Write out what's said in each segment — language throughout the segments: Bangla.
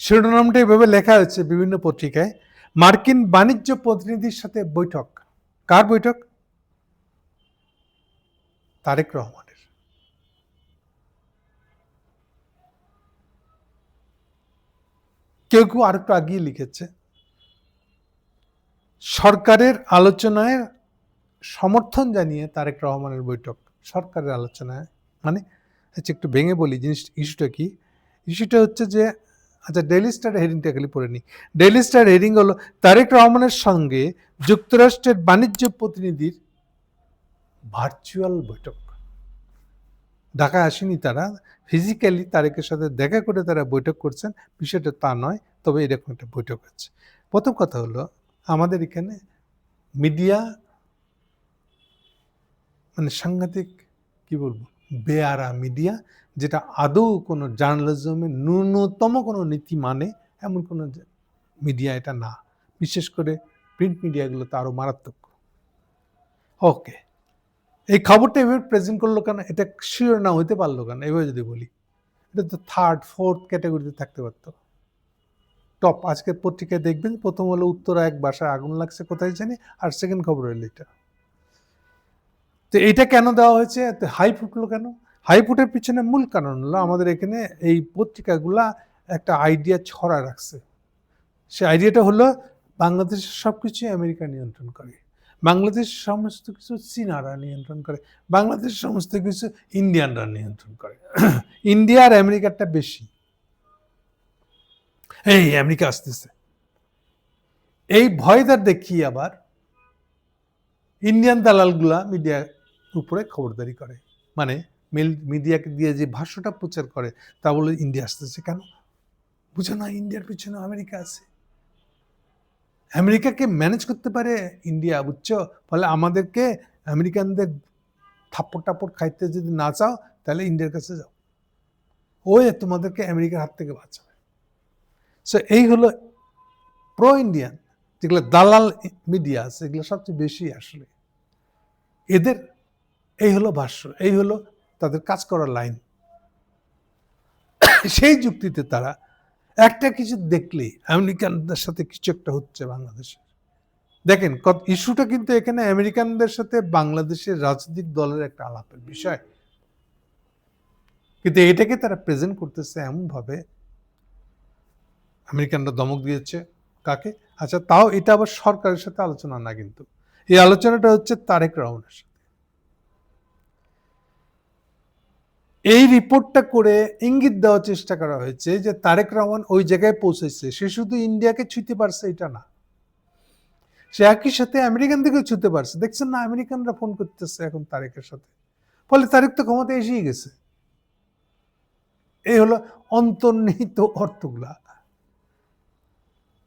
শিরোনামটা এভাবে লেখা হয়েছে বিভিন্ন পত্রিকায়, মার্কিন বাণিজ্য প্রতিনিধির সাথে বৈঠক। কার বৈঠক? তারেক রহমানের। কেউ কেউ আরেকটু আগিয়ে লিখেছে, সরকারের আলোচনায় সমর্থন জানিয়ে তারেক রহমানের বৈঠক। সরকারের আলোচনায় মানে আচ্ছা একটু ভেঙে বলি জিনিস, ইস্যুটা কি? ইস্যুটা হচ্ছে যে, আচ্ছা ডেইলি স্টার হেডিংটা খালি পড়ে নি। ডেইলি স্টার হেডিং হলো, তারেক রহমানের সঙ্গে যুক্তরাষ্ট্রের বাণিজ্য প্রতিনিধির ভার্চুয়াল বৈঠক। ঢাকায় আসেনি তারা, ফিজিক্যালি তারেকের সাথে দেখা করে তারা বৈঠক করছেন, বিষয়টা তা নয়, তবে এরকম একটা বৈঠক হচ্ছে। প্রথম কথা হলো, আমাদের এখানে মিডিয়া মানে সাংঘাতিক, কি বলবো, বেয়ারা মিডিয়া, যেটা আদৌ কোনো জার্নালিজমের ন্যূনতম কোনো নীতি মানে এমন কোনো মিডিয়া এটা না। বিশেষ করে প্রিন্ট মিডিয়াগুলো তো আরও মারাত্মক। ওকে, এই খবরটা এভাবে প্রেজেন্ট করলো কেন? এটা শিওর না হইতে পারলো কেন? এভাবে যদি বলি, এটা তো থার্ড ফোর্থ ক্যাটাগরিতে থাকতে পারত। টপ আজকের পত্রিকায় দেখবেন, প্রথম হলো উত্তরা এক বাসায় আগুন লাগছে কোথায় জানি, আর সেকেন্ড খবর হলো এটা। তো এটা কেন দেওয়া হয়েছে? হাই ফুটলো কেন? হাই ফুটের পিছনে মূল কারণ হলো, আমাদের এখানে এই পত্রিকাগুলা একটা আইডিয়া ছড়া রাখছে। সে আইডিয়াটা হলো, বাংলাদেশের সব কিছু আমেরিকা নিয়ন্ত্রণ করে, বাংলাদেশের সমস্ত কিছু চীনারা নিয়ন্ত্রণ করে, বাংলাদেশের সমস্ত কিছু ইন্ডিয়ানরা নিয়ন্ত্রণ করে। ইন্ডিয়া আর আমেরিকারটা বেশি, এই আমেরিকা আসতেছে, এই ভয়দার দেখিয়ে আবার ইন্ডিয়ান দালালগুলা মিডিয়ার উপরে খবরদারি করে। মানে মিডিয়াকে দিয়ে যে ভাষ্যটা প্রচার করে, তা বলে ইন্ডিয়া আসতেছে কেন? বুঝো না, ইন্ডিয়ার পিছনে আমেরিকা আছে, আমেরিকাকে ম্যানেজ করতে পারে ইন্ডিয়া, বুঝছো? ফলে আমাদেরকে আমেরিকানদের থাপ্পড় টাপ্পড় খাইতে যদি না চাও, তাহলে ইন্ডিয়ার কাছে যাও, ওই তোমাদেরকে আমেরিকার হাত থেকে বাঁচাবে। সো এই হলো প্রো ইন্ডিয়ান যেগুলো দালাল মিডিয়া আছে, এগুলো সবচেয়ে বেশি আসলে এদের এই হলো ভাষ্য, এই হলো তাদের কাজ করার লাইন। সেই যুক্তিতে তারা একটা কিছু দেখলেই আমেরিকানদের সাথে কিছু একটা হচ্ছে বাংলাদেশে। দেখেন ইস্যুটা কিন্তু এখানে আমেরিকানদের সাথে বাংলাদেশের রাজনৈতিক দলের একটা আলাপের বিষয়, কিন্তু এটাকে তারা প্রেজেন্ট করতেছে এমন ভাবে, আমেরিকানরা ধমক দিয়েছে কাকে? আচ্ছা তাও এটা আবার সরকারের সাথে আলোচনা না, কিন্তু এই আলোচনাটা হচ্ছে তারেক রহমানের সাথে। এই রিপোর্টটা করে ইঙ্গিত দেওয়ার চেষ্টা করা হয়েছে যে তারেক রহমান ওই জায়গায় পৌঁছেছে, সে শুধু ইন্ডিয়াকে ছুঁতে পারছে এটা না, সে একই সাথে আমেরিকান দিকেও ছুঁতে পারছে। দেখছেন না, আমেরিকানরা ফোন করতেছে এখন তারেকের সাথে, ফলে তারেক তো ক্ষমতায় এসেই গেছে। এই হলো অন্তর্নিহিত অর্থগুলা।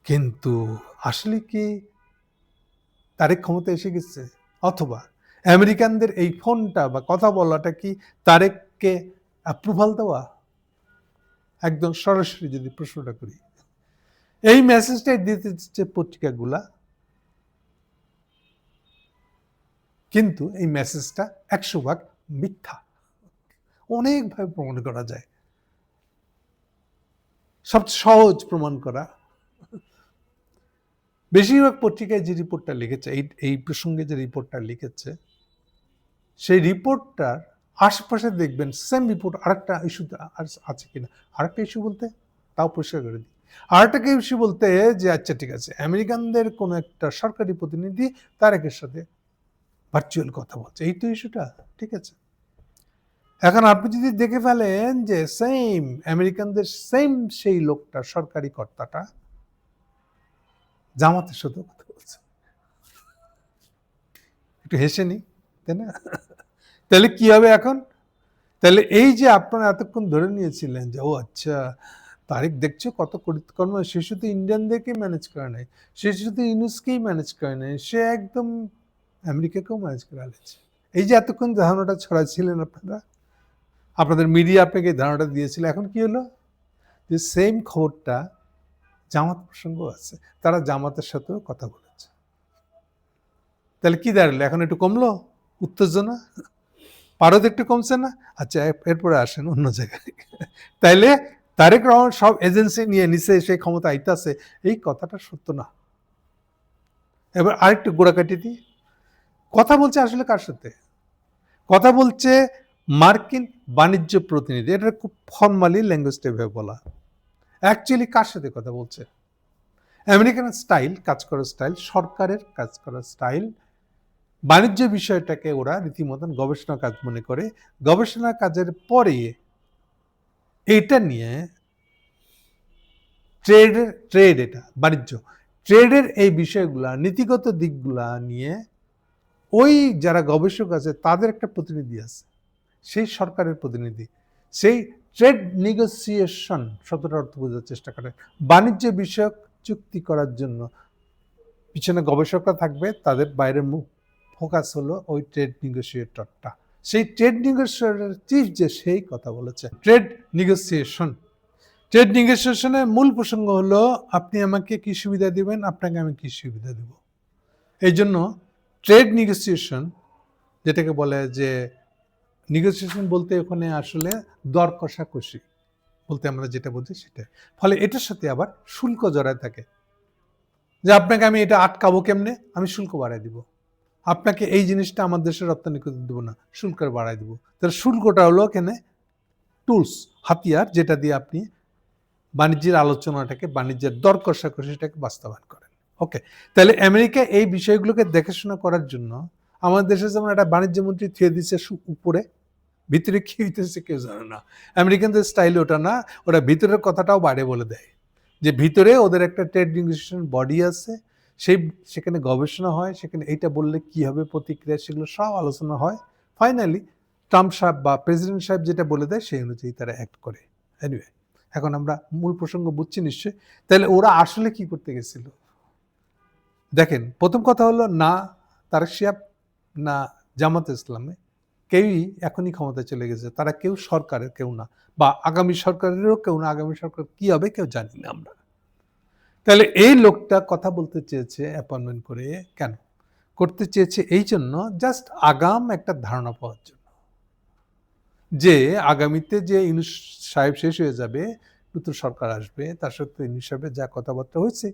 কিন্তু আসলে কি তারেক ক্ষমতা এসে গেছে? অথবা আমেরিকানদের এই ফোনটা বা কথা বলাটা কি তারেককে অ্যাপ্রুভাল দেওয়া? একদম সরাসরি যদি প্রশ্নটা করি, এই মেসেজটাই দিতে দিচ্ছে পত্রিকাগুলা, কিন্তু এই মেসেজটা 100% মিথ্যা, অনেকভাবে প্রমাণ করা যায়। সবচেয়ে সহজ প্রমাণ করা, বেশিরভাগ পত্রিকায় যে রিপোর্টটা লিখেছে, এই প্রসঙ্গে যে রিপোর্টটা লিখেছে, সেই রিপোর্টটার আশপাশে দেখবেন সেম রিপোর্ট আরেকটা ইস্যু আছে কিনা। আরেকটা ইস্যু বলতে তাও পরিষ্কার করে দিই, আরেকটা ইস্যু বলতে যে আচ্ছা ঠিক আছে, আমেরিকানদের কোনো একটা সরকারি প্রতিনিধি তারেকের সাথে ভার্চুয়াল কথা বলছে, এই তো ইস্যুটা, ঠিক আছে। এখন আপনি যদি দেখে ফেলেন যে সেম আমেরিকানদের সেম সেই লোকটা, সরকারি কর্তাটা জামাতের সাথে কথা বলছে, একটু হেসে নি, তাই না? তাহলে কি হবে এখন? তাহলে এই যে আপনারা এতক্ষণ ধরে নিয়েছিলেন যে ও আচ্ছা তারেক দেখছো কত কৃতকর্ম, সে শুধু ইন্ডিয়ানদেরকেই ম্যানেজ করে নাই, সে শুধু ইউনুসকেই ম্যানেজ করে নাই, সে একদম আমেরিকাকেও ম্যানেজ করে আলেছে। এই যে এতক্ষণ ধারণাটা ছড়াচ্ছিলেন আপনারা, আপনাদের মিডিয়া আপনাকে ধারণাটা দিয়েছিল, এখন কি হলো যে সেম খবরটা জামাত প্রসঙ্গ আছে, তারা জামাতের সাথেও কথা বলেছে। তাহলে কি দাঁড়ালো? এখন একটু কমলো উত্তেজনা, পারদ একটু কমছে না? আচ্ছা এরপরে আসেন অন্য জায়গায়। তাইলে তারেক রহমান সব এজেন্সি নিয়ে নিচে সেই ক্ষমতা আইতাছে, এই কথাটা সত্য না। এবার আরেকটু গোড়াকাটি দিই, কথা বলছে আসলে কার সাথে? কথা বলছে মার্কিন বাণিজ্য প্রতিনিধি। এটা খুব ফর্মালি ল্যাঙ্গুয়েজটা ভেবে বলা। অ্যাকচুয়ালি কার সাথে কথা বলছে? আমেরিকান স্টাইল কাজ করার স্টাইল, সরকারের কাজ করার স্টাইল, বাণিজ্য বিষয়টাকে ওরা রীতিমতন গবেষণা কাজ মনে করে। গবেষণা কাজের পরে এটা নিয়ে ট্রেড, এটা বাণিজ্য, ট্রেডের এই বিষয়গুলা, নীতিগত দিকগুলা নিয়ে ওই যারা গবেষক আছে তাদের একটা প্রতিনিধি আছে, সেই সরকারের প্রতিনিধি, সেই ট্রেড নেগোসিয়েশন শব্দটা অর্থ বোঝার চেষ্টা করে। বাণিজ্য বিষয়ক চুক্তি করার জন্য পিছনে গবেষকরা থাকবে, তাদের বাইরের ফোকাস হলো ওই ট্রেড নেগোসিয়েটরটা। সেই ট্রেড নেগোসিয়েটরের চিফ যে সেই কথা বলেছে। ট্রেড নেগোসিয়েশনের মূল প্রসঙ্গ হলো আপনি আমাকে কি সুবিধা দিবেন, আপনাকে আমি কি সুবিধা দিব। এই জন্য ট্রেড নেগোসিয়েশন যেটাকে বলে, যে নেগোসিয়েশন বলতে ওখানে আসলে দর কষাকষি বলতে আমরা যেটা বুঝি সেটা। ফলে এটার সাথে আবার শুল্ক জড়ায় থাকে, যে আপনাকে আমি এটা আটকাবো কেমনে, আমি শুল্ক বাড়াই দিব। আপনাকে এই জিনিসটা আমার দেশে রপ্তানি করতে দেবো না, শুল্ক বাড়াই দিব। তাহলে শুল্কটা হলো এখানে টুলস, হাতিয়ার, যেটা দিয়ে আপনি বাণিজ্যের আলোচনাটাকে, বাণিজ্যের দর কষাকষিটাকে বাস্তবায়ন করেন। ওকে, তাহলে আমেরিকা এই বিষয়গুলোকে দেখাশোনা করার জন্য আমাদের দেশে যেমন একটা বাণিজ্য মন্ত্রী থিয়ে দিচ্ছে উপরে, ভিতরে কি হইতেছে কেউ জানে না। আমেরিকানদের স্টাইলে ওটা না, ওরা ভিতরের কথাটাও বাইরে বলে দেয়, যে ভিতরে ওদের একটা ট্রেড নেগোসিয়েশন বডি আছে, সেখানে গবেষণা হয়, সেখানে এইটা বললে কি হবে প্রতিক্রিয়া, সেগুলো সব আলোচনা হয়। ফাইনালি ট্রাম্প সাহেব বা প্রেসিডেন্ট সাহেব যেটা বলে দেয় সেই অনুযায়ী তারা অ্যাক্ট করে। এনিওয়ে, এখন আমরা মূল প্রসঙ্গ বুঝছি নিশ্চয়ই। তাহলে ওরা আসলে কি করতে গেছিল দেখেন, প্রথম কথা হলো না তারেক শিহাব না জামাতে ইসলামে কেউই এখনই ক্ষমতায় চলে গেছে, তারা কেউ সরকারের কেউ না, বা আগামী সরকারেরও কেউ না। আগামী সরকার কি হবে কেউ জানি না আমরা। তাহলে এই লোকটা কথা বলতে চেয়েছে অ্যাপয়েন্টমেন্ট করে, কেন করতে চেয়েছে? এই জন্য জাস্ট আগাম একটা ধারণা পাওয়ার জন্য, যে আগামীতে যে ইউনূস সাহেব শেষ হয়ে যাবে, নতুন সরকার আসবে, তার সত্ত্বেও ইউনূস সাহেবের যা কথাবার্তা হয়েছে,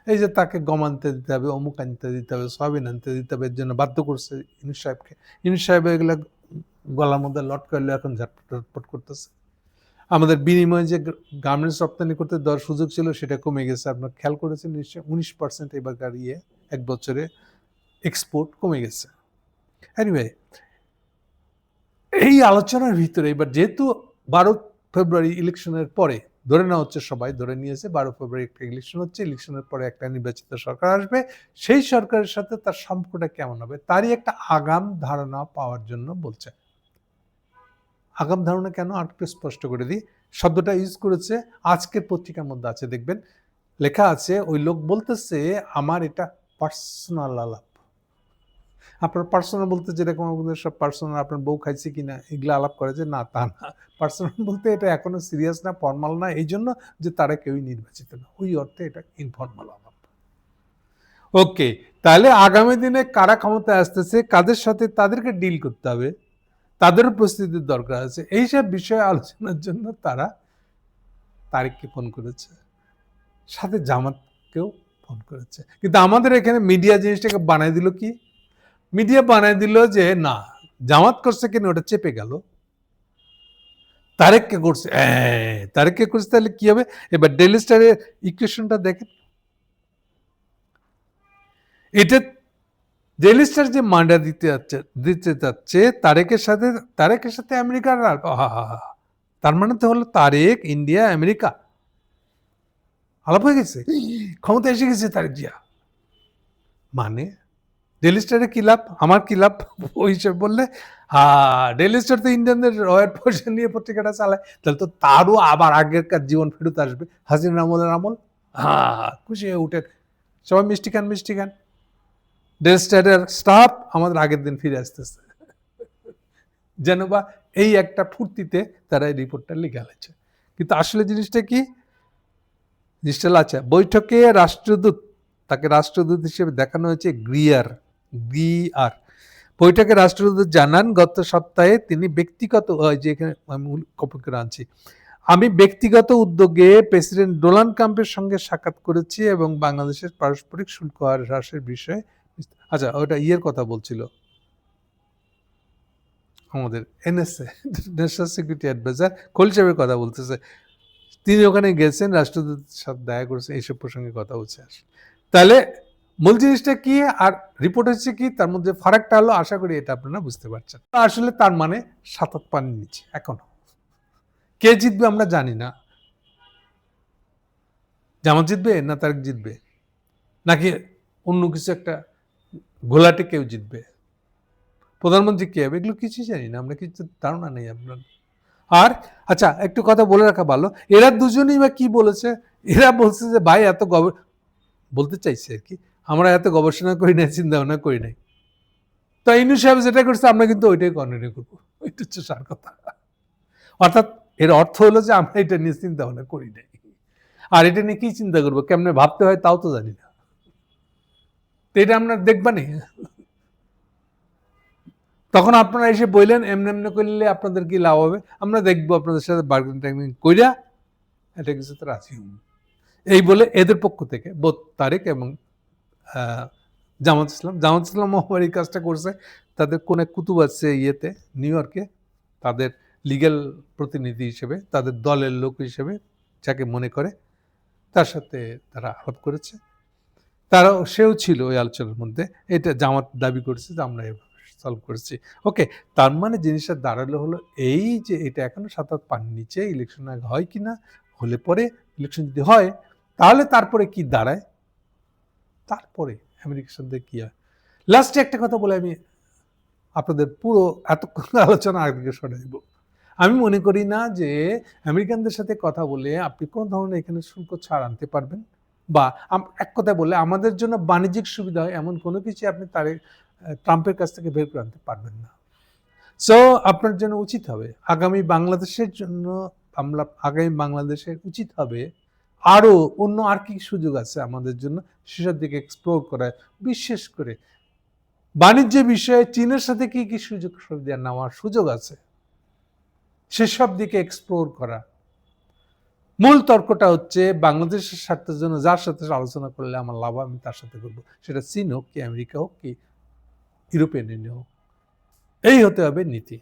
এই যে তাকে গম আনতে দিতে হবে, অমুক আনতে দিতে হবে, সয়াবিন আনতে দিতে হবে, এর জন্য বাধ্য করছে ইউনূস সাহেবকে। ইউনূস সাহেব এগুলো গলার মধ্যে লট করলে এখন ঝটপট করতেছে। আমাদের বিনিময়ে যে গার্মেন্টস রপ্তানি করতে দেওয়ার সুযোগ ছিল সেটা কমে গেছে। আপনার খেয়াল করেছেন নিশ্চয়ই, 19% এবারকার এক বছরে এক্সপোর্ট কমে গেছে। এনিওয়ে, এই আলোচনার ভিতরে এবার যেহেতু 12 ফেব্রুয়ারি ইলেকশনের পরে ধরে নেওয়া হচ্ছে, সবাই ধরে নিয়েছে 12 ফেব্রুয়ারি একটা ইলেকশন হচ্ছে, ইলেকশনের পরে একটা নির্বাচিত সরকার আসবে, সেই সরকারের সাথে তার সম্পর্কটা কেমন হবে তারই একটা আগাম ধারণা পাওয়ার জন্য বলছে। আগাম ধারণা কেন আরেকটু স্পষ্ট করে দিই, শব্দটা ইউজ করেছে আজকের পত্রিকার মধ্যে আছে, দেখবেন লেখা আছে, ওই লোক বলতেছে আমার এটা পার্সোনাল আলাপ। আপনার পার্সোনাল বলতে যেরকম আমাদের সব পার্সোনাল, আপনার বউ খাইছে কিনা এগুলো আলাপ করে, যে না তা না, পার্সোনাল বলতে এটা এখনো সিরিয়াস না, ফর্মাল না, এই জন্য যে তারা কেউই নির্বাচিত না, ওই অর্থে এটা ইনফর্মাল আলাপ। ওকে, তাহলে আগামী দিনে কারা ক্ষমতায় আসতেছে, কাদের সাথে তাদেরকে ডিল করতে হবে, তাদেরও প্রস্তুতির দরকার আছে, এইসব বিষয়ে আলোচনার জন্য তারা তারেককে ফোন করেছে, সাথে জামাতকেও ফোন করেছে। কিন্তু আমাদের এখানে মিডিয়া জিনিসটাকে বানাই দিল কি, মিডিয়া বানাই দিল যে না জামাত করছে কিনা ওটা চেপে গেল, তারেককে করছে, তারেককে করছে, তাহলে কি হবে? এবার ডেইলি স্টারের ইকুয়েশনটা দেখেন, এটা ডেইলি স্টার যে মান্ডা দিতে যাচ্ছে তারেকের সাথে আমেরিকার, তার মানে তো হলো তারেক ইন্ডিয়া আমেরিকা আলাপ হয়ে গেছে, ক্ষমতা এসে গেছে তারেক জিয়া। মানে ডেইলি স্টারে কি লাভ, আমার কি লাভ? ওই হিসেবে বললে ডেইলি স্টার তো ইন্ডিয়ানদের রয়ের পয়সা নিয়ে পত্রিকাটা চালায়, তাহলে তো তারও আবার আগেরকার জীবন ফেরত আসবে, হাসিনার আমলের আমল। খুশি হয়ে উঠে সবাই মিষ্টি খান ডেইলি স্টারের স্টাফ আমাদের আগের দিন ফিরে আসতেছে, যেন বা এই একটা ফুর্তিতে তারা এই রিপোর্টটা লিখে আলেছে। কিন্তু আসলে জিনিসটা কি, জিনিসটা আচ্ছা, বৈঠকে রাষ্ট্রদূত, তাকে রাষ্ট্রদূত হিসেবে দেখানো হয়েছে গ্রিয়ার। বৈঠকে রাষ্ট্রদূত জানান গত সপ্তাহে তিনি ব্যক্তিগত, যে এখানে আমি কপি করে আনছি, আমি ব্যক্তিগত উদ্যোগে প্রেসিডেন্ট ডোনাল্ড ট্রাম্পের সঙ্গে সাক্ষাৎ করেছি এবং বাংলাদেশের পারস্পরিক শুল্ক হ্রাসের বিষয়ে, আচ্ছা ওটা ইয়ের কথা বলছিল, আমাদের NSA, national security adviser Khalil সাহেবের কথা বলতেছে। তিনি ওখানে গেছেন, রাষ্ট্রদূতের সাথে দেখা করেছেন, এইসব প্রসঙ্গে কথা বলছে। তাহলে মূল জিনিসটা কি আর রিপোর্ট হচ্ছে কি, তার মধ্যে ফারাকটা হলো, আশা করি এটা আপনারা বুঝতে পারছেন। আসলে তার মানে ৭ পানির নিচে এখনো। কে জিতবে আমরা জানি না। জামাত জিতবে না তারেক জিতবে, নাকি অন্য কিছু একটা ঘোলাটে কেউ জিতবে, প্রধানমন্ত্রী কে হবে, এগুলো কিছুই জানি না আমরা, কিছু ধারণা নেই আপনার। আর আচ্ছা একটু কথা বলে রাখা ভালো, এরা দুজনেই বা কি বলেছে। এরা বলছে যে ভাই এত বলতে চাইছে আর কি, আমরা এত গবেষণা করি নাই, চিন্তা ভাবনা করি নাই, তো ইনু সাহেব যেটা করছে আমরা কিন্তু ওইটাই কন্টিনিউ করবো, ওইটা হচ্ছে সার কথা। অর্থাৎ এর অর্থ হলো যে আমরা এটা নিয়ে চিন্তা ভাবনা করি নাই, আর এটা নিয়ে কি চিন্তা করবো, কেমনে ভাবতে হয় তাও তো জানি না, তো এটা আমরা দেখবা নি। তখন আপনারা এসে বললেন এমনি এমনি করলে আপনাদের কি লাভ হবে, আমরা দেখবো আপনাদের সাথে বার্গেন টার্গেন কইরা এটা কিছুতে রাজি হন। এই বলে এদের পক্ষ থেকে বোধ তারেক এবং জামাত ইসলাম আমার এই কাজটা করছে। তাদের কোন এক কুতুব আছে ইয়েতে, নিউ ইয়র্কে, তাদের লিগ্যাল প্রতিনিধি হিসেবে, তাদের দলের লোক হিসেবে যাকে মনে করে, তার সাথে তারা আলাপ করেছে। সেও ছিল ওই আলোচনার মধ্যে। এটা জামাত দাবি করেছে যে আমরা সলভ করেছি। ওকে, তার মানে জিনিসটা দাঁড়ালো হলো এই যে এটা এখনো ৭ পানির নিচে, ইলেকশন আগে হয় কিনা, হলে পরে ইলেকশন যদি হয় তাহলে তারপরে কি দাঁড়ায়, তারপরে আমেরিকার সাথে কি হয়। লাস্টে একটা কথা বলে আমি আপনাদের পুরো এতক্ষণ আলোচনা একদিকে সরে দেব। আমি মনে করি না যে আমেরিকানদের সাথে কথা বলে আপনি কোন ধরনের এখানে শুল্ক ছাড় আনতে পারবেন, বা এক কথা বলে আমাদের জন্য বাণিজ্যিক সুবিধা হয় এমন কোনো কিছু আপনি ট্রাম্পের কাছ থেকে বের করে আনতে পারবেন না। সো আপনার জন্য উচিত হবে আগামী বাংলাদেশের উচিত হবে আরো অন্য আর কি সুযোগ আছে আমাদের জন্য সেসব দিকে এক্সপ্লোর করা, বিশেষ করে বাণিজ্য বিষয়ে চীনের সাথে কি কি সুযোগ সুবিধা নেওয়ার সুযোগ আছে সেসব দিকে এক্সপ্লোর করা। মূল তর্কটা হচ্ছে বাংলাদেশের স্বার্থের জন্য যার সাথে আলোচনা করলে আমার লাভ আমি তার সাথে করবো, সেটা চীন হোক কি আমেরিকা হোক কি ইউরোপিয়ান ইউনিয়ন হোক, এই হতে হবে নীতি।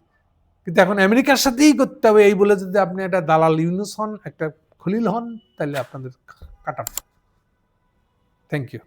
কিন্তু এখন আমেরিকার সাথেই করতে হবে এই বলে যদি আপনি একটা দালাল ইউনুস হন, একটা খলিল হন, তাহলে আপনাদের কাটা। Thank you.